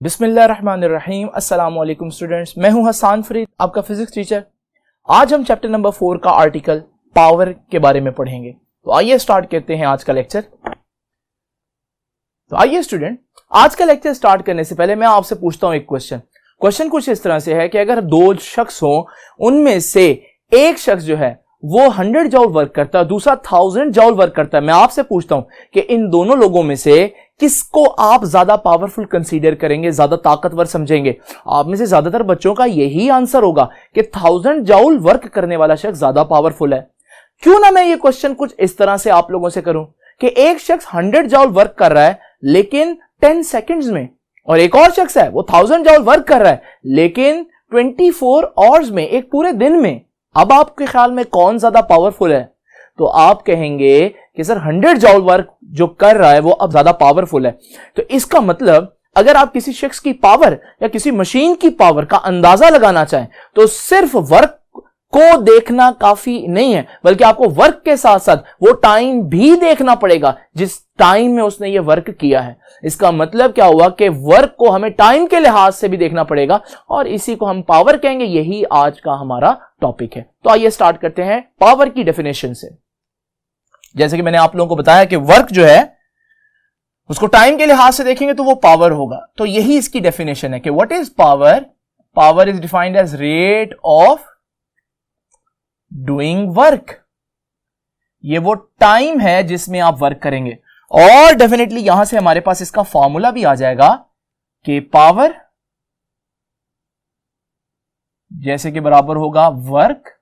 बिस्मिल्लाहिर्रहमानिर्रहीम। अस्सलाम वालेकुम स्टूडेंट्स, मैं हूं हसन फरीद, आपका फिजिक्स टीचर। आज हम चैप्टर नंबर 4 का आर्टिकल पावर के बारे में पढ़ेंगे। तो आइए स्टार्ट करते हैं आज का लेक्चर। तो आइए स्टूडेंट, आज का लेक्चर स्टार्ट करने से पहले मैं आपसे पूछता हूं एक क्वेश्चन कुछ इस तरह से है कि अगर दो शख्स हो, उनमें से एक शख्स जो है वो 100 जॉल वर्क करता है, दूसरा 1000 जॉल वर्क करता है। मैं आपसे पूछता हूं कि इन दोनों लोगों में से किसको आप ज्यादा पावरफुल कंसीडर करेंगे, ज्यादा ताकतवर समझेंगे? आप में से ज्यादातर बच्चों का यही आंसर होगा कि 1000 जॉल वर्क करने वाला शख्स ज्यादा पावरफुल है। क्यों ना मैं ये क्वेश्चन कुछ इस तरह से आप लोगों से करूं कि एक शख्स 100 जॉल वर्क कर रहा है लेकिन 10 सेकेंड्स में, और एक और शख्स है वो 1000 जॉल वर्क कर रहा है लेकिन 24 आवर्स में, एक पूरे दिन में। अब आपके ख्याल में कौन ज्यादा पावरफुल है? तो आप कहेंगे कि सर 100 जॉल वर्क जो कर रहा है वो अब ज्यादा पावरफुल है। तो इसका मतलब अगर आप किसी शख्स की पावर या किसी मशीन की पावर का अंदाजा लगाना चाहें तो सिर्फ वर्क को देखना काफी नहीं है, बल्कि आपको वर्क के साथ साथ वो टाइम भी देखना पड़ेगा जिस टाइम में उसने ये वर्क किया है। इसका मतलब क्या हुआ कि वर्क को हमें टाइम के लिहाज से भी देखना पड़ेगा, और इसी को हम पावर कहेंगे। यही आज का हमारा टॉपिक है। तो आइए स्टार्ट करते हैं पावर की डेफिनेशन से। जैसे कि मैंने आप लोगों को बताया कि वर्क जो है उसको टाइम के लिहाज से देखेंगे तो वो पावर होगा। तो यही इसकी डेफिनेशन है कि what is power? Power is defined as rate of doing work. ये वो टाइम है जिसमें आप वर्क करेंगे, और डेफिनेटली यहां से हमारे पास इसका फॉर्मूला भी आ जाएगा कि पावर जैसे कि बराबर होगा वर्क,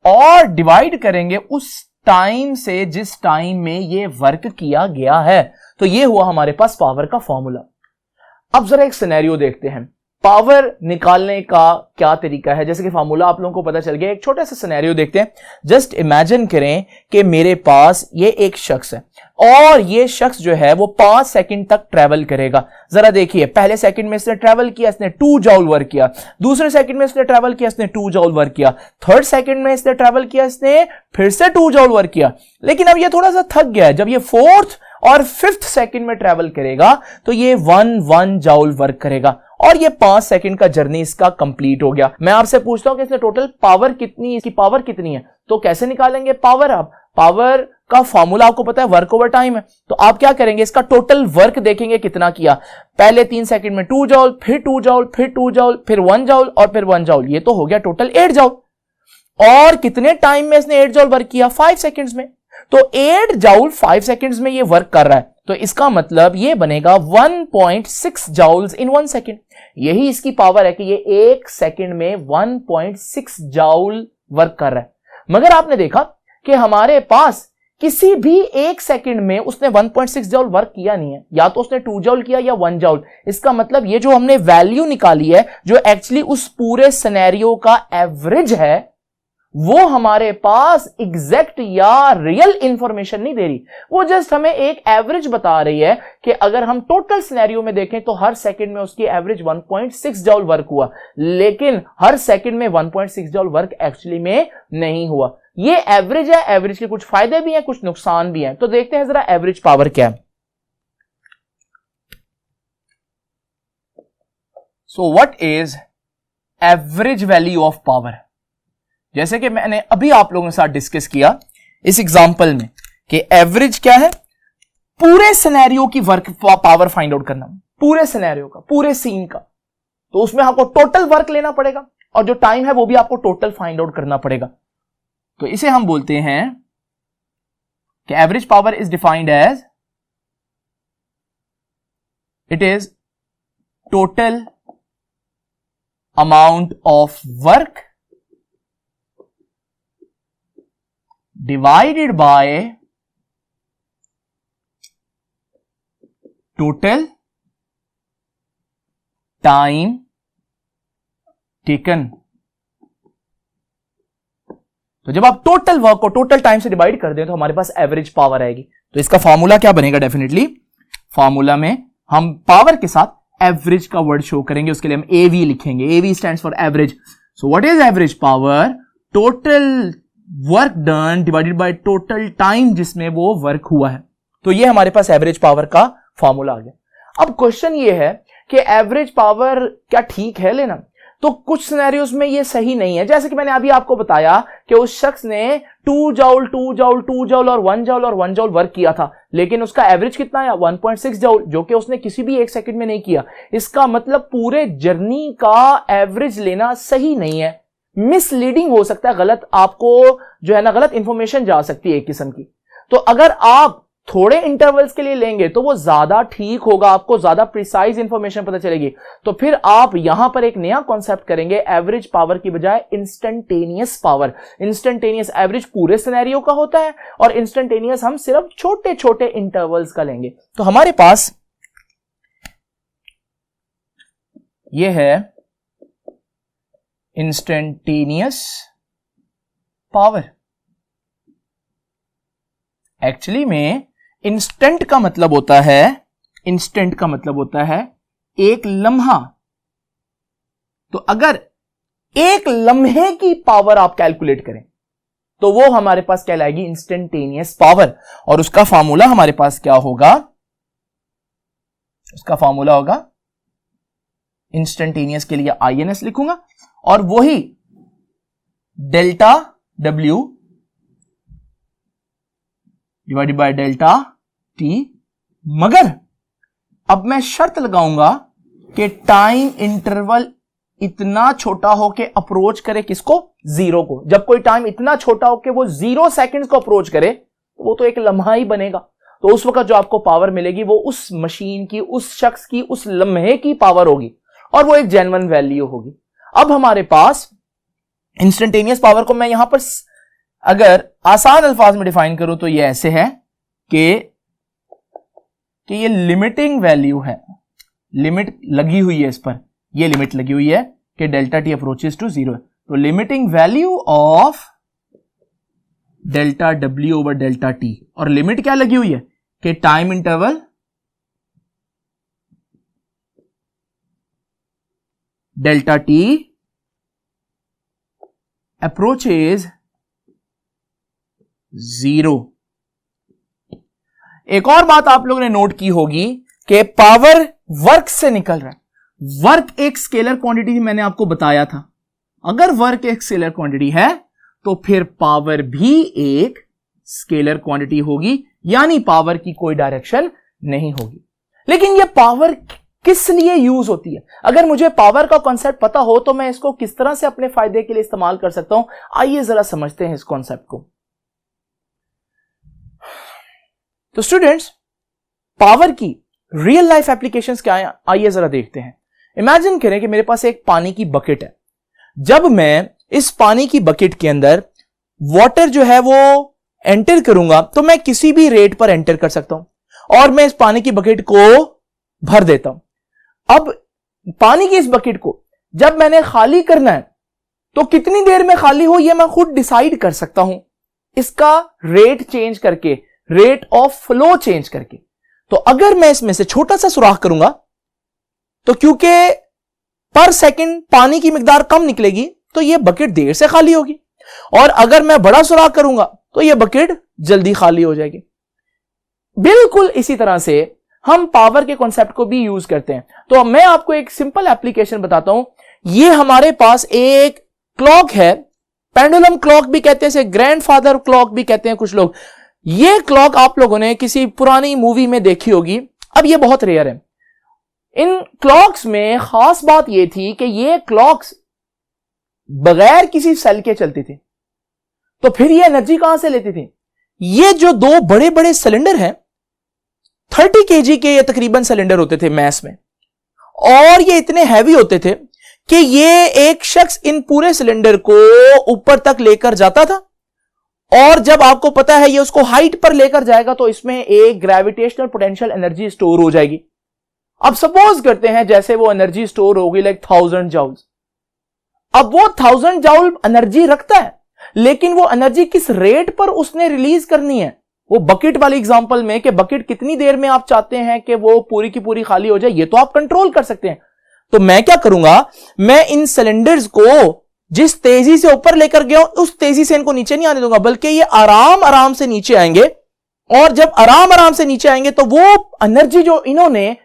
और डिवाइड करेंगे उस टाइम से जिस टाइम में ये वर्क किया गया है। तो ये हुआ हमारे पास पावर का फॉर्मूला। अब जरा एक सिनेरियो देखते हैं, पावर निकालने का क्या तरीका है। जैसे कि फॉर्मूला आप लोगों को पता चल गया, एक छोटा सा सिनेरियो देखते हैं। जस्ट इमेजिन करें कि मेरे पास ये एक शख्स है और ये शख्स जो है वो 5 सेकंड तक ट्रेवल करेगा। जरा देखिए, पहले सेकंड में इसने ट्रेवल किया, इसने 2 जॉल वर्क किया। दूसरे सेकंड में इसने ट्रेवल किया, इसने 2 जॉल वर्क किया। थर्ड सेकंड में इसने ट्रेवल किया, इसने फिर से 2 जॉल वर्क किया। लेकिन अब ये थोड़ा सा थक गया है। जब ये 4th और 5th सेकंड में ट्रेवल करेगा तो ये 1 जॉल वर्क करेगा, और ये 5 सेकंड का जर्नी इसका कंप्लीट हो गया। मैं आपसे पूछता हूं कि इसने टोटल पावर कितनी, इसकी पावर कितनी है? तो कैसे निकालेंगे पावर? आप पावर का फॉर्मूला आपको पता है, वर्क ओवर टाइम है। तो आप क्या करेंगे, इसका टोटल वर्क देखेंगे कितना किया। पहले 3 सेकंड में 2 जॉल, फिर 2 जॉल, फिर 2 जॉल, फिर 1 जॉल और फिर 1 जॉल। ये तो हो गया टोटल 8 जॉल। और कितने टाइम में इसने 8 जॉल वर्क किया? 5 सेकंड्स में। तो 8 जॉल 5 सेकंड्स में ये वर्क कर रहा है। तो इसका मतलब ये बनेगा 1.6 जॉल्स इन 1 सेकंड। यही इसकी पावर है कि ये 1 सेकंड में 1.6 जॉल वर्क कर रहा है। मगर आपने देखा कि हमारे पास किसी भी 1 सेकंड में उसने 1.6 जॉल वर्क किया नहीं है। या तो उसने 2 जॉल किया या 1 जॉल। इसका मतलब ये जो हमने वैल्यू निकाली है, जो एक्चुअली उस पूरे सिनेरियो का एवरेज है, वो हमारे पास एग्जैक्ट या रियल इंफॉर्मेशन नहीं दे रही। वो जस्ट हमें एक एवरेज बता रही है कि अगर हम टोटल सिनेरियो में देखें तो हर सेकंड में उसकी एवरेज 1.6 जॉल वर्क हुआ, लेकिन हर सेकंड में 1.6 जॉल वर्क एक्चुअली में नहीं हुआ। ये एवरेज है, एवरेज के कुछ फायदे भी हैं, कुछ नुकसान भी हैं। तो देखते हैं जरा एवरेज पावर क्या है। सो what is average value of power? जैसे कि मैंने अभी आप लोगों के साथ डिस्कस किया इस एग्जांपल में कि एवरेज क्या है, पूरे सिनेरियो की वर्क पावर फाइंड आउट करना, पूरे सिनेरियो का, पूरे सीन का। तो उसमें आपको टोटल वर्क लेना पड़ेगा, और जो टाइम है वो भी आपको टोटल फाइंड आउट करना पड़ेगा। तो इसे हम बोलते हैं कि average power is defined as, it is total amount of work divided by total time taken। तो जब आप टोटल वर्क को टोटल टाइम से डिवाइड कर दें तो हमारे पास एवरेज पावर आएगी। तो इसका फॉर्मूला क्या बनेगा? डेफिनेटली फॉर्मूला में हम पावर के साथ एवरेज का वर्ड शो करेंगे, उसके लिए हम एवी लिखेंगे। AV stands for average. So what is average power? Total work done divided by total time जिसमें वो वर्क हुआ है। तो ये हमारे पास एवरेज पावर का फॉर्मूला आ गया। अब क्वेश्चन ये है कि एवरेज पावर क्या ठीक है लेना, तो कुछ सिनेरियोस में ये सही नहीं है। जैसे कि मैंने अभी आपको बताया कि उस शख्स ने 2 जूल 2 जूल 2 जूल और 1 जूल और 1 जूल वर्क किया था, लेकिन उसका एवरेज कितना आया 1.6 जूल, जो कि उसने किसी भी 1 सेकंड में नहीं किया। इसका मतलब पूरे जर्नी का एवरेज लेना सही नहीं है, मिसलीडिंग हो सकता है, गलत आपको जो है ना गलत इंफॉर्मेशन जा सकती है एक किस्म की। तो अगर आप थोड़े इंटरवल्स के लिए लेंगे तो वो ज्यादा ठीक होगा, आपको ज्यादा प्रिसाइज इंफॉर्मेशन पता चलेगी। तो फिर आप यहां पर एक नया कॉन्सेप्ट करेंगे, एवरेज पावर की बजाय इंस्टेंटेनियस पावर। इंस्टेंटेनियस एवरेज पूरे सिनेरियो का होता है और इंस्टेंटेनियस हम सिर्फ छोटे छोटे इंटरवल्स का लेंगे। तो हमारे पास ये है इंस्टेंटेनियस पावर। एक्चुअली में इंस्टेंट का मतलब होता है एक लम्हा। तो अगर एक लम्हे की पावर आप कैलकुलेट करें तो वो हमारे पास कहलाएगी इंस्टेंटेनियस पावर, और उसका फार्मूला हमारे पास क्या होगा, उसका फार्मूला होगा इंस्टेंटेनियस के लिए INS लिखूंगा और वही delta W divided by delta T, मगर अब मैं शर्त लगाऊंगा कि टाइम इंटरवल इतना छोटा हो कि अप्रोच करे किसको, जीरो को। जब कोई टाइम इतना छोटा हो कि वो 0 सेकंड्स को अप्रोच करे तो वो तो एक लम्हा ही बनेगा। तो उस वक्त जो आपको पावर मिलेगी वो उस मशीन की, उस शख्स की, उस लम्हे की पावर होगी और वो एक जेन्युइन वैल्यू होगी। अब हमारे पास इंस्टेंटेनियस पावर को मैं यहां पर अगर आसान अल्फाज में डिफाइन करूं तो ये ऐसे है कि ये लिमिटिंग वैल्यू है, लिमिट लगी हुई है इस पर, ये लिमिट लगी हुई है कि डेल्टा टी अप्रोचेस टू 0। तो limiting value of delta W over delta t, और लिमिट क्या लगी हुई है कि time interval delta t approaches 0। एक और बात आप लोगों ने नोट की होगी कि पावर वर्क से निकल रहा है। वर्क एक स्केलर क्वांटिटी मैंने आपको बताया था, अगर वर्क एक स्केलर क्वांटिटी है तो फिर पावर भी एक स्केलर क्वांटिटी होगी, यानी पावर की कोई डायरेक्शन नहीं होगी। लेकिन यह पावर किस लिए यूज होती है, अगर मुझे पावर का कॉन्सेप्ट पता हो तो मैं इसको किस तरह से अपने फायदे के लिए इस्तेमाल कर सकता हूं। आइए जरा समझते हैं इस कॉन्सेप्ट को। तो स्टूडेंट्स, पावर की रियल लाइफ एप्लीकेशंस क्या है, आइए जरा देखते हैं। इमेजिन करें कि मेरे पास एक पानी की बकेट है। जब मैं इस पानी की बकेट के अंदर वाटर जो है वो एंटर करूंगा तो मैं किसी भी रेट पर एंटर कर सकता हूं और मैं इस पानी की बकेट को भर देता हूं। अब पानी की इस बकेट को जब मैंने खाली करना है तो कितनी देर में खाली हो यह मैं खुद डिसाइड कर सकता हूं, इसका रेट चेंज करके, रेट ऑफ फ्लो चेंज करके। तो अगर मैं इसमें से छोटा सा सुराख करूंगा तो क्योंकि पर सेकंड पानी की मिकदार कम निकलेगी तो यह बकेट देर से खाली होगी, और अगर मैं बड़ा सुराख करूंगा तो यह बकेट जल्दी खाली हो जाएगी। बिल्कुल इसी तरह से हम पावर के कॉन्सेप्ट को भी यूज करते हैं। तो मैं आपको एक सिंपल एप्लीकेशन बताता हूं। यह हमारे पास एक क्लॉक है, पेंडुलम क्लॉक भी कहते हैं, इसे ग्रैंडफादर क्लॉक भी कहते हैं कुछ लोग। यह क्लॉक आप लोगों ने किसी पुरानी मूवी में देखी होगी, अब यह बहुत रेयर है। इन क्लॉक्स में खास बात यह थी कि ये क्लॉक्स बगैर किसी सेल के चलती थी। तो फिर ये एनर्जी कहां से लेती थी? ये जो दो बड़े बड़े सिलेंडर हैं, 30 kg के ये तकरीबन सिलेंडर होते थे मैस में, और ये इतने हैवी होते थे कि ये एक शख्स इन पूरे सिलेंडर को ऊपर तक लेकर जाता था, और जब आपको पता है ये उसको हाइट पर लेकर जाएगा तो इसमें एक ग्रेविटेशनल पोटेंशियल एनर्जी स्टोर हो जाएगी। अब सपोज करते हैं जैसे वो एनर्जी स्टोर होगी लाइक 1000 जूल्स। अब वो 1000 जूल एनर्जी रखता है, लेकिन वो एनर्जी किस रेट पर उसने रिलीज करनी है, वो बकेट वाली एग्जांपल में कि बकेट कितनी देर में आप चाहते हैं कि वो पूरी की पूरी खाली हो जाए, ये तो आप कंट्रोल कर सकते हैं। तो मैं क्या करूंगा, मैं इन सिलेंडर्स को जिस तेजी से ऊपर लेकर गया उस तेजी से इनको नीचे नहीं आने दूंगा, बल्कि ये आराम आराम से नीचे आएंगे, और जब आराम आराम से नीचे आएंगे तो वो एनर्जी जो इन्होंने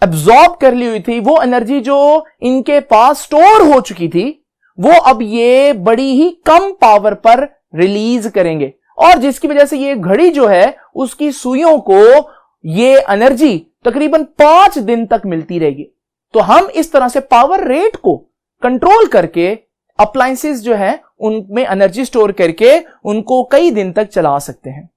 एब्जॉर्ब कर ली हुई थी, वो एनर्जी जो इनके पास स्टोर हो चुकी थी, वो अब ये बड़ी ही कम पावर पर रिलीज करेंगे, और जिसकी वजह से ये घड़ी जो है उसकी सुइयों को ये एनर्जी तकरीबन 5 दिन तक मिलती रहेगी। तो हम इस तरह से पावर रेट को कंट्रोल करके अप्लायंसेस जो है उनमें एनर्जी स्टोर करके उनको कई दिन तक चला सकते हैं।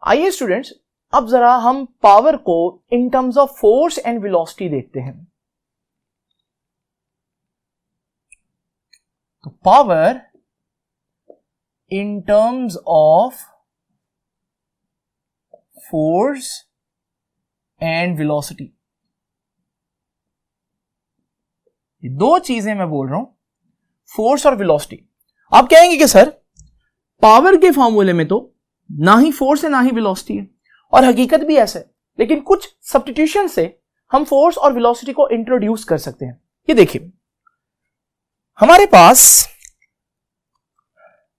आइए स्टूडेंट्स, अब जरा हम पावर को in terms of force and velocity देखते हैं। तो power in terms of force and velocity, ये दो चीजें मैं बोल रहा हूं, फोर्स और वेलोसिटी। आप कहेंगे कि सर पावर के फॉर्मूले में तो ना ही फोर्स है ना ही वेलोसिटी है, और हकीकत भी ऐसा है, लेकिन कुछ सब्स्टिट्यूशन से हम फोर्स और वेलोसिटी को इंट्रोड्यूस कर सकते हैं। ये देखिए, हमारे पास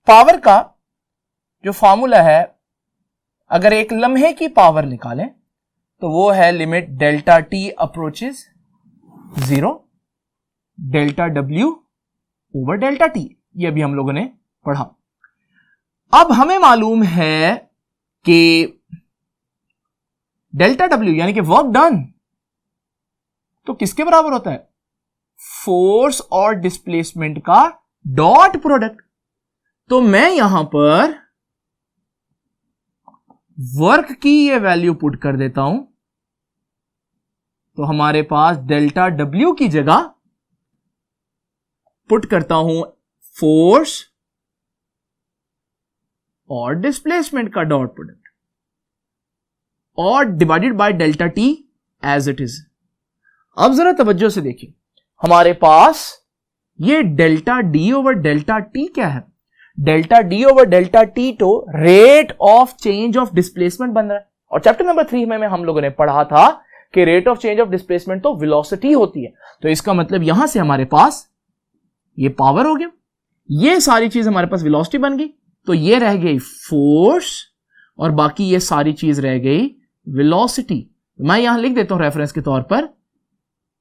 पावर का जो फॉर्मूला है, अगर एक लम्हे की पावर निकालें तो वो है limit delta t approaches 0 delta W over delta T. ये अभी हम लोगों ने पढ़ा। अब हमें मालूम है कि डेल्टा डब्ल्यू यानी कि वर्क डन तो किसके बराबर होता है? फोर्स और डिस्प्लेसमेंट का डॉट प्रोडक्ट। तो मैं यहां पर वर्क की ये वैल्यू पुट कर देता हूं, तो हमारे पास डेल्टा डब्ल्यू की जगह पुट करता हूं फोर्स और डिस्प्लेसमेंट का डॉट प्रोडक्ट और divided by delta T as it is. अब जरा तवज्जो से देखिए, हमारे पास ये delta D over delta T क्या है? Delta D over delta T तो rate of change of displacement बन रहा है, और चैप्टर नंबर 3 में हम लोगों ने पढ़ा था कि rate of change of displacement तो वेलोसिटी होती है। तो इसका मतलब यहां से हमारे पास ये पावर हो गया, ये सारी चीज हमारे पास वेलोसिटी बन गई, तो ये रह गई फोर्स और बाकी ये सारी चीज रह गई वेलोसिटी। मैं यहां लिख देता हूं रेफरेंस के तौर पर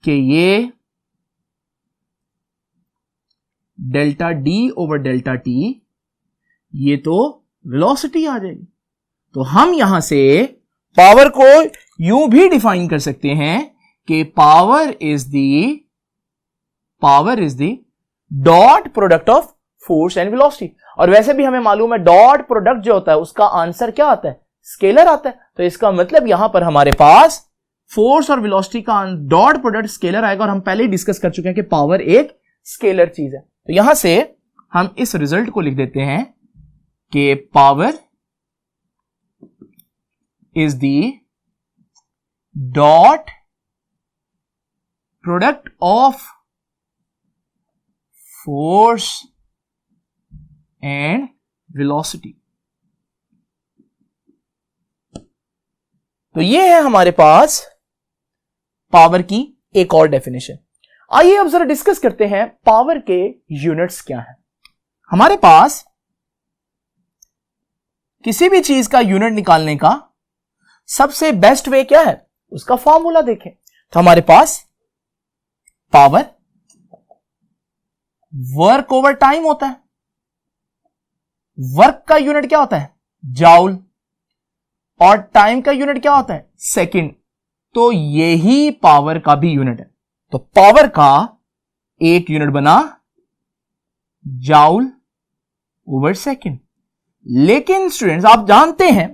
कि ये delta D over delta T, ये तो वेलोसिटी आ जाएगी। तो हम यहां से पावर को यूं भी डिफाइन कर सकते हैं कि power is the dot product of force and velocity. और वैसे भी हमें मालूम है डॉट प्रोडक्ट जो होता है उसका आंसर क्या आता है? स्केलर आता है। तो इसका मतलब यहां पर हमारे पास फोर्स और वेलोसिटी का डॉट प्रोडक्ट स्केलर आएगा, और हम पहले ही डिस्कस कर चुके हैं कि पावर एक स्केलर चीज है। तो यहां से हम इस रिजल्ट को लिख देते हैं कि power is the dot product of force and velocity. तो ये है हमारे पास पावर की एक और डेफिनेशन। आइए अब जरा डिस्कस करते हैं पावर के यूनिट्स क्या हैं। हमारे पास किसी भी चीज का यूनिट निकालने का सबसे बेस्ट वे क्या है? उसका फॉर्मूला देखें। तो हमारे पास पावर वर्क ओवर टाइम होता है। वर्क का यूनिट क्या होता है? जाउल। और टाइम का यूनिट क्या होता है? सेकंड। तो यही पावर का भी यूनिट है। तो पावर का एक यूनिट बना जाउल ओवर सेकंड। लेकिन स्टूडेंट्स आप जानते हैं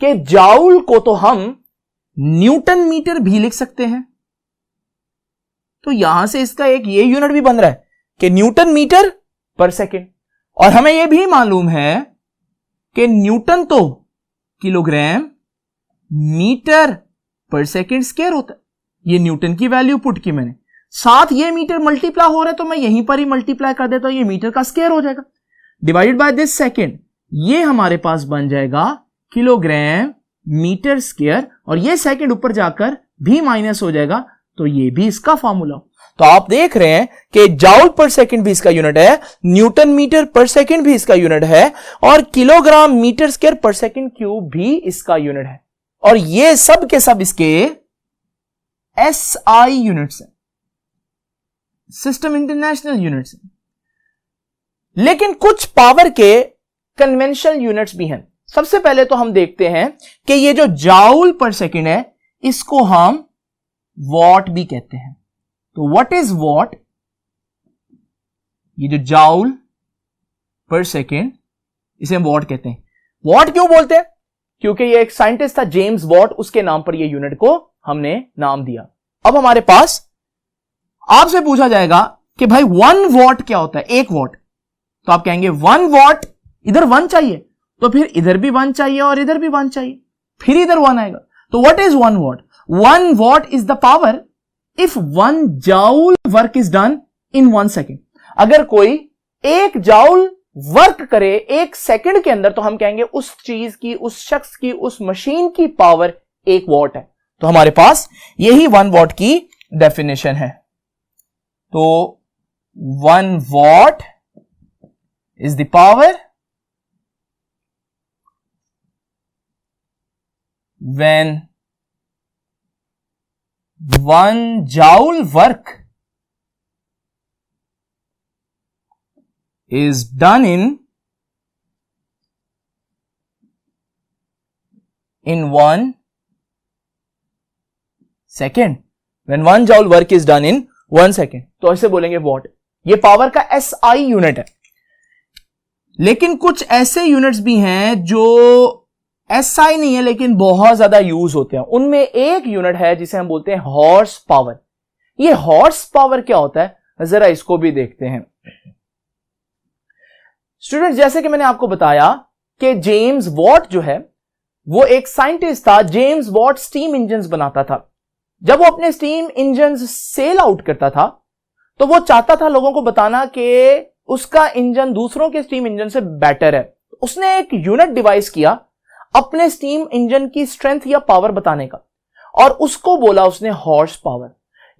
कि जाउल को तो हम न्यूटन मीटर भी लिख सकते हैं। तो यहां से इसका एक ये यूनिट भी बन रहा है कि न्यूटन मीटर पर सेकंड। और हमें यह भी मालूम है कि न्यूटन तो किलोग्राम मीटर पर सेकंड स्क्वायर होता है। ये न्यूटन की वैल्यू पुट की मैंने, साथ ये मीटर मल्टीप्लाई हो रहा है तो मैं यहीं पर ही मल्टीप्लाई कर देता हूं, ये मीटर का स्क्वायर हो जाएगा डिवाइडेड बाय दिस सेकंड। ये हमारे पास बन जाएगा किलोग्राम मीटर स्क्वायर, और ये सेकंड ऊपर जाकर भी माइनस हो जाएगा, तो ये भी इसका फॉर्मूला। तो आप देख रहे हैं कि जाउल पर सेकंड भी इसका यूनिट है, न्यूटन मीटर पर सेकंड भी इसका यूनिट है, और किलोग्राम मीटर स्क्वायर पर सेकंड क्यूब भी इसका यूनिट है। और ये सब के सब इसके SI यूनिट्स हैं, सिस्टम इंटरनेशनल यूनिट्स हैं। लेकिन कुछ पावर के कन्वेंशनल यूनिट्स भी हैं। सबसे पहले तो हम देखते हैं कि ये जो जाउल पर सेकेंड है इसको हम वॉट भी कहते हैं। तो व्हाट इज वॉट? ये जो जाउल पर सेकेंड इसे हम वॉट कहते हैं। वॉट क्यों बोलते हैं? क्योंकि ये एक साइंटिस्ट था जेम्स वॉट, उसके नाम पर ये यूनिट को हमने नाम दिया। अब हमारे पास आपसे पूछा जाएगा कि भाई 1 वॉट क्या होता है, 1 वॉट। तो आप कहेंगे 1 वॉट, इधर 1 चाहिए तो फिर इधर भी 1 चाहिए और इधर भी 1 चाहिए, फिर इधर 1 आएगा। तो what is 1 what? 1 what is the power if 1 joule work is done in 1 second. अगर कोई 1 जाउल वर्क करे 1 सेकंड के अंदर तो हम कहेंगे उस चीज की, उस शख्स की, उस मशीन की पावर 1 वॉट है। तो हमारे पास यही 1 वॉट की डेफिनेशन है। तो 1 what is the power when 1 joule work is done in 1 second. When 1 joule work is done in 1 second. तो ऐसे बोलेंगे वॉट। ये पावर का SI यूनिट है। लेकिन कुछ ऐसे यूनिट्स भी हैं जो SI नहीं है लेकिन बहुत ज्यादा यूज होते हैं। उनमें एक यूनिट है जिसे हम बोलते हैं हॉर्स पावर। ये हॉर्स पावर क्या होता है जरा इसको भी देखते हैं। स्टूडेंट, जैसे कि मैंने आपको बताया कि जेम्स वॉट जो है वो एक साइंटिस्ट था। जेम्स वॉट स्टीम इंजन्स बनाता था। जब वो अपने स्टीम इंजन्स सेल आउट करता था तो वो चाहता था लोगों को बताना कि उसका इंजन दूसरों के स्टीम इंजन से बेटर है। उसने एक यूनिट डिवाइस किया अपने स्टीम इंजन की स्ट्रेंथ या पावर बताने का, और उसको बोला उसने हॉर्स पावर।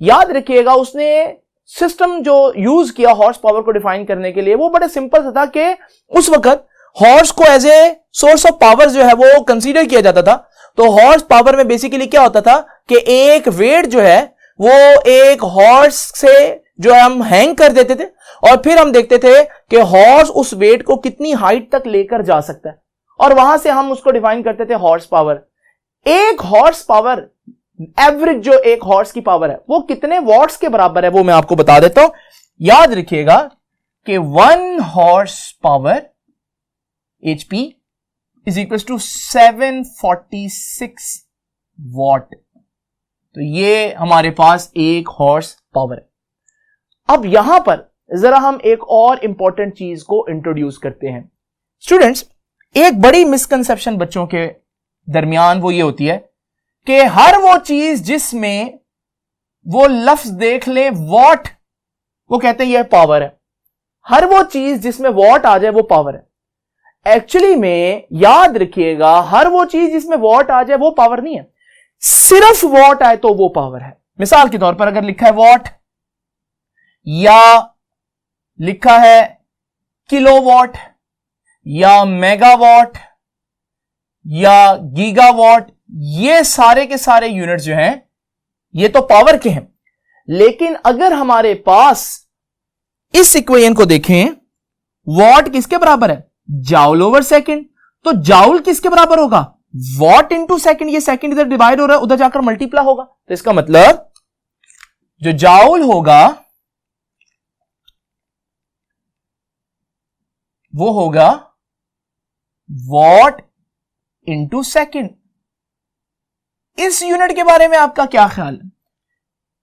याद रखिएगा, उसने सिस्टम जो यूज किया हॉर्स पावर को डिफाइन करने के लिए वो बड़े सिंपल था कि उस वक्त हॉर्स को as a source of power जो है वो कंसीडर किया जाता था। तो हॉर्स पावर में बेसिकली क्या होता था कि एक वेट जो है वो एक हॉर्स से जो हम हैंग कर देते थे और फिर हम देखते थे कि हॉर्स उस वेट को कितनी हाइट तक लेकर जा सकता है, और वहां से हम उसको डिफाइन करते थे हॉर्स पावर। एक हॉर्स पावर, एवरेज जो एक हॉर्स की पावर है वो कितने वॉट्स के बराबर है वो मैं आपको बता देता हूं। याद रखिएगा कि 1 horse power HP is equal to 746 watt. तो ये हमारे पास 1 हॉर्स पावर है। अब यहां पर जरा हम एक और इंपॉर्टेंट चीज को इंट्रोड्यूस करते हैं। स्टूडेंट्स, एक बड़ी मिसकंसेप्शन बच्चों के दरमियान वो ये होती है कि हर वो चीज जिसमें वो लफ्ज देख ले वॉट, वो कहते हैं यह पावर है। हर वो चीज जिसमें वॉट आ जाए वो पावर है। एक्चुअली में याद रखिएगा, हर वो चीज जिसमें वॉट आ जाए वो पावर नहीं है, सिर्फ वॉट आए तो वो पावर है। मिसाल के तौर पर अगर लिखा है वॉट या लिखा है किलोवॉट या मेगावाट या गीगावाट, ये सारे के सारे यूनिट्स जो हैं ये तो पावर के हैं। लेकिन अगर हमारे पास इस इक्वेशन को देखें, वॉट किसके बराबर है? Joule over second. तो जाउल किसके बराबर होगा? What into second. ये सेकंड इधर डिवाइड हो रहा है, उधर जाकर मल्टीप्लाई होगा। तो इसका मतलब जो जाउल होगा वो होगा वॉट इंटू सेकंड। इस यूनिट के बारे में आपका क्या ख्याल है?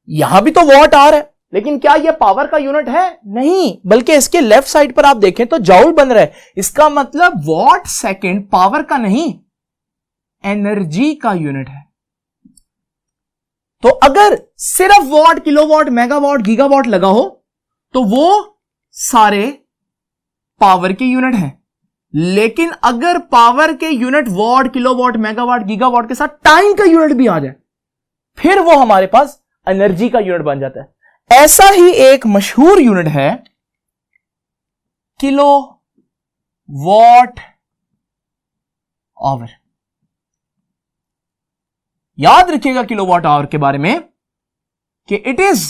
यहां भी तो वॉट आ रहा है, लेकिन क्या यह पावर का यूनिट है? नहीं, बल्कि इसके लेफ्ट साइड पर आप देखें तो जाउल बन रहा है। इसका मतलब वॉट सेकंड पावर का नहीं, एनर्जी का यूनिट है। तो अगर सिर्फ वॉट, किलोवॉट, मेगावाट, गीगावाट लगा हो तो वो सारे पावर के यूनिट हैं। लेकिन अगर पावर के unit what, kilowatt, megawatt, gigawatt के साथ टाइम का यूनिट भी आ जाए फिर वो हमारे पास एनर्जी का यूनिट बन जाता है। ऐसा ही एक मशहूर यूनिट है किलो वॉट आवर। याद रखिएगा किलोवाट आवर के बारे में कि it is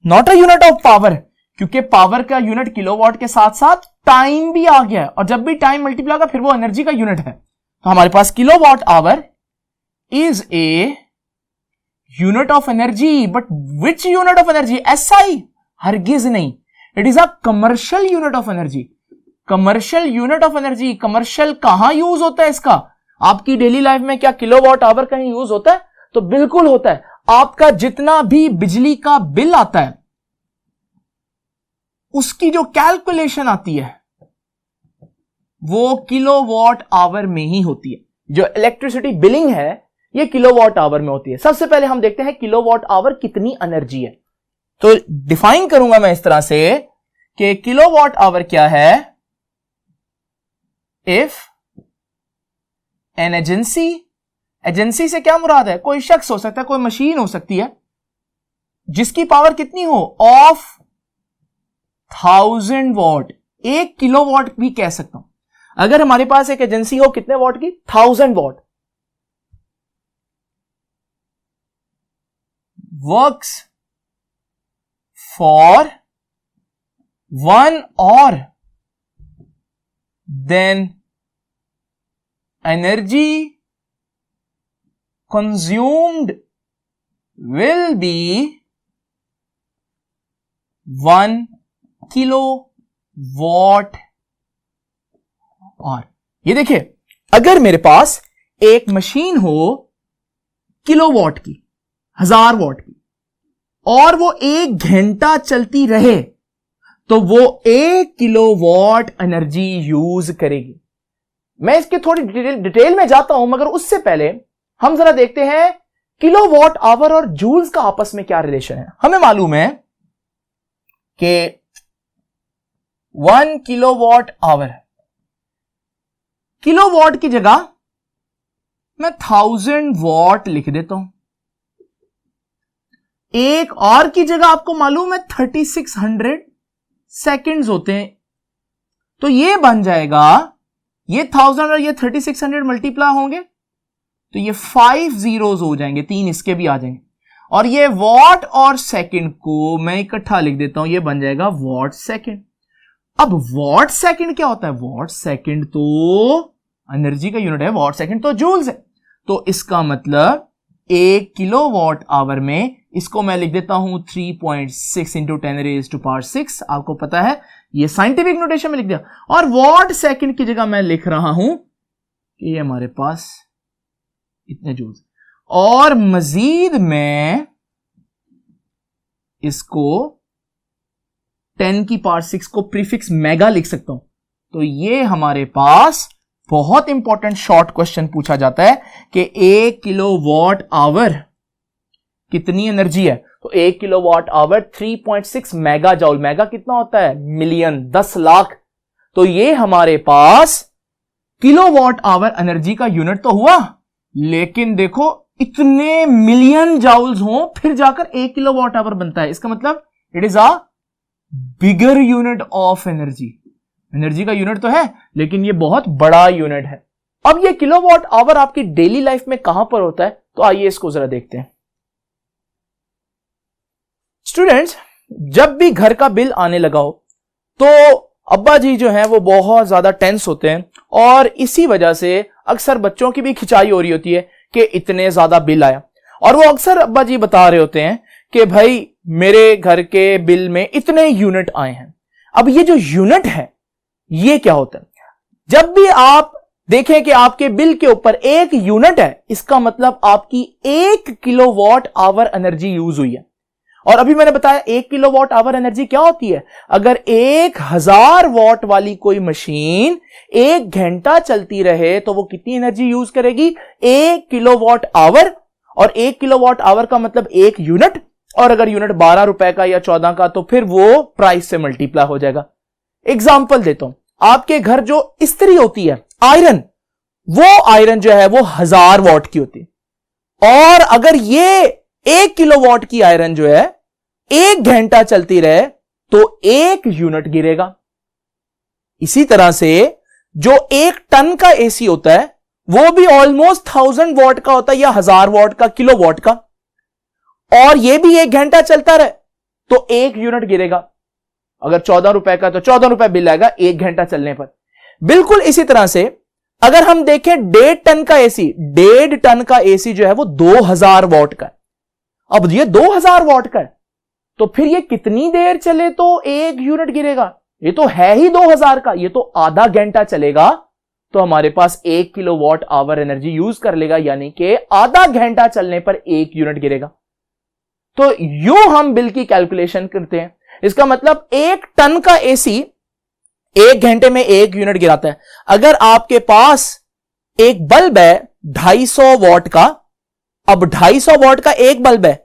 not a unit of power, क्योंकि पावर का यूनिट किलोवाट के साथ साथ टाइम भी आ गया, और जब भी टाइम मल्टीप्लाई होगा फिर वो एनर्जी का यूनिट है। तो हमारे पास kilowatt hour is a unit of energy, but which unit of energy? SI? हरगिज नहीं, it is a commercial unit of energy. Commercial unit of energy, commercial कहां यूज होता है इसका? आपकी डेली लाइफ में क्या किलोवाट आवर कहीं यूज होता है? तो बिल्कुल होता है। आपका जितना भी बिजली का बिल आता है उसकी जो कैलकुलेशन आती है वो किलोवाट आवर में ही होती है। जो इलेक्ट्रिसिटी बिलिंग है ये किलोवाट आवर में होती है। सबसे पहले हम देखते हैं किलोवाट आवर कितनी एनर्जी है। तो डिफाइन करूंगा मैं इस तरह से कि किलोवाट आवर क्या है? इफ एन एजेंसी, एजेंसी से क्या मुराद है? कोई शख्स हो सकता है, कोई मशीन हो सकती है जिसकी पावर कितनी हो? Of 1000 what. 1 किलोवाट भी कह सकता हूं। अगर हमारे पास एक एजेंसी हो कितने वॉट की? 1000 what. Works for 1 hour, then energy consumed will be 1 kilowatt hour। ये देखिए, अगर मेरे पास एक मशीन हो किलोवाट की, 1000 वॉट की, और वो 1 घंटा चलती रहे तो वो 1 किलोवाट एनर्जी यूज करेगी। मैं इसके थोड़ी डिटेल में जाता हूं, मगर उससे पहले हम जरा देखते हैं किलोवाट आवर और जूल्स का आपस में क्या रिलेशन है। हमें मालूम है कि 1 किलोवाट आवर, किलोवाट की जगह मैं 1000 वॉट लिख देता हूं। 1 आवर की जगह आपको मालूम है 3600 सेकेंड्स होते हैं। तो ये बन जाएगा, ये 1000 और ये 3600 मल्टीप्लाई होंगे तो ये 5 zeros हो जाएंगे, 3 इसके भी आ जाएंगे, और ये वॉट और सेकंड को मैं इकट्ठा लिख देता हूं, ये बन जाएगा वॉट सेकंड। अब वॉट सेकंड क्या होता है? वॉट सेकंड तो एनर्जी का यूनिट है, वॉट सेकंड तो जूल्स है। तो इसका मतलब 1 किलोवाट आवर में इसको मैं लिख देता हूं 3.6 इंटू 10⁻⁶। आपको पता है ये साइंटिफिक नोटेशन में लिख दिया। और वॉट सेकंड की जगह मैं लिख रहा हूं कि ये हमारे पास इतने जूल्स, और मजीद मैं इसको 10⁻⁶ को प्रीफिक्स मेगा लिख सकता हूं। तो ये हमारे पास बहुत इंपॉर्टेंट शॉर्ट क्वेश्चन पूछा जाता है कि 1 किलोवाट आवर कितनी एनर्जी है? तो 1 किलोवाट आवर 3.6 मेगा जॉल। मेगा कितना होता है? मिलियन, 10 लाख। तो ये हमारे पास किलोवाट आवर एनर्जी का यूनिट तो हुआ, लेकिन देखो इतने मिलियन जाउल्स हो फिर जाकर 1 किलोवाट आवर बनता है। इसका मतलब it is a bigger unit of energy. Energy का यूनिट तो है लेकिन ये बहुत बड़ा यूनिट है। अब ये किलोवाट आवर आपकी डेली लाइफ में कहां पर होता है? तो आइए इसको जरा देखते हैं। स्टूडेंट्स, जब भी घर का बिल आने लगा हो तो अब्बा जी जो हैं वो बहुत ज्यादा टेंस होते हैं, और इसी वजह से अक्सर बच्चों की भी खिंचाई हो रही होती है कि इतने ज्यादा बिल आया, और वो अक्सर अब्बा जी बता रहे होते हैं कि भाई मेरे घर के बिल में इतने यूनिट आए हैं। अब ये जो यूनिट है ये क्या होता है? जब भी आप देखें कि आपके बिल के ऊपर 1 यूनिट है, इसका मतलब आपकी 1 किलोवाट आवर एनर्जी यूज हुई है। और अभी मैंने बताया 1 किलोवाट आवर एनर्जी क्या होती है? अगर 1000 वॉट वाली कोई मशीन 1 घंटा चलती रहे तो वो कितनी एनर्जी यूज करेगी? 1 किलोवाट आवर। और 1 किलोवाट आवर का मतलब 1 यूनिट, और अगर यूनिट 12 रुपए का या 14 का तो फिर वो प्राइस से मल्टीप्लाई हो जाएगा। एग्जाम्पल देता हूं, आपके घर जो इस्त्री होती है आयरन, वो आयरन जो है वो 1000 वॉट की होती है, और अगर ये 1 किलोवाट की आयरन जो है 1 घंटा चलती रहे तो 1 यूनिट गिरेगा। इसी तरह से जो 1 टन का एसी होता है वो भी ऑलमोस्ट 1000 वॉट का होता है या 1000 वॉट का, किलो वॉट का, और ये भी 1 घंटा चलता रहे तो 1 यूनिट गिरेगा। अगर 14 रुपए का तो 14 रुपए बिल आएगा 1 घंटा चलने पर। बिल्कुल इसी तरह से अगर हम देखें 1.5 टन का एसी, 1.5 टन का एसी जो है वो 2000 वॉट का है। अब ये 2000 वॉट का है तो फिर ये कितनी देर चले तो 1 यूनिट गिरेगा? ये तो है ही 2000 का, ये तो आधा घंटा चलेगा तो हमारे पास 1 किलोवाट आवर एनर्जी यूज कर लेगा, यानी कि आधा घंटा चलने पर 1 यूनिट गिरेगा। तो यूं हम बिल की कैलकुलेशन करते हैं। इसका मतलब 1 टन का एसी 1 घंटे में 1 यूनिट गिराता है। अगर आपके पास एक बल्ब है 250 वॉट का, अब 250 वॉट का एक बल्ब है,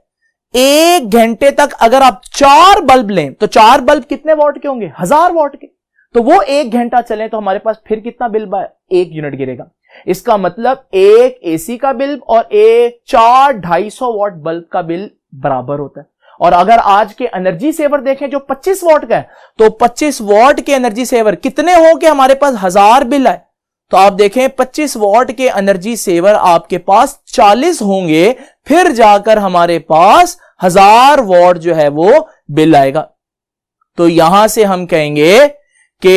1 घंटे तक अगर आप 4 बल्ब लें तो 4 बल्ब कितने वॉट के होंगे? 1000 वॉट के। तो वो 1 घंटा चले तो हमारे पास फिर कितना बिल 1 यूनिट गिरेगा। इसका मतलब एक एसी का बिल और एक 250 वॉट बल्ब का बिल बराबर होता है। और अगर आज के एनर्जी सेवर देखें जो 25 वॉट का है, तो 25 वॉट के एनर्जी सेवर कितने हो के हमारे पास 1000 बिल आए। तो आप देखें 25 वॉट के एनर्जी सेवर आपके पास 40 होंगे, फिर जाकर हमारे पास 1000 वॉट जो है वो बिल आएगा। तो यहां से हम कहेंगे कि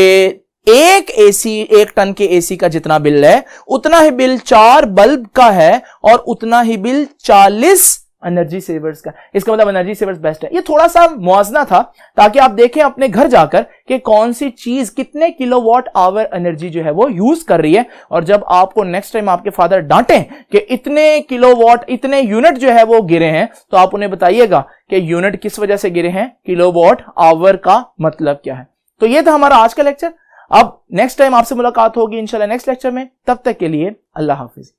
एक एसी, 1 टन के एसी का जितना बिल है उतना ही बिल 4 बल्ब का है और उतना ही बिल 40 एनर्जी सेवर्स का। इसका मतलब एनर्जी सेवर्स बेस्ट है। ये थोड़ा सा मुआवजना था ताकि आप देखें अपने घर जाकर कि कौन सी चीज कितने किलोवाट आवर एनर्जी जो है वो यूज कर रही है। और जब आपको नेक्स्ट टाइम आपके फादर डांटें कि इतने किलोवाट, इतने यूनिट जो है वो गिरे हैं, तो आप उन्हें बताइएगा कि यूनिट किस वजह से गिरे हैं, किलोवाट आवर का मतलब क्या है। तो ये था हमारा आज का लेक्चर। अब नेक्स्ट टाइम आपसे मुलाकात होगी इंशाल्लाह नेक्स्ट लेक्चर में। तब तक के लिए अल्लाह हाफिज।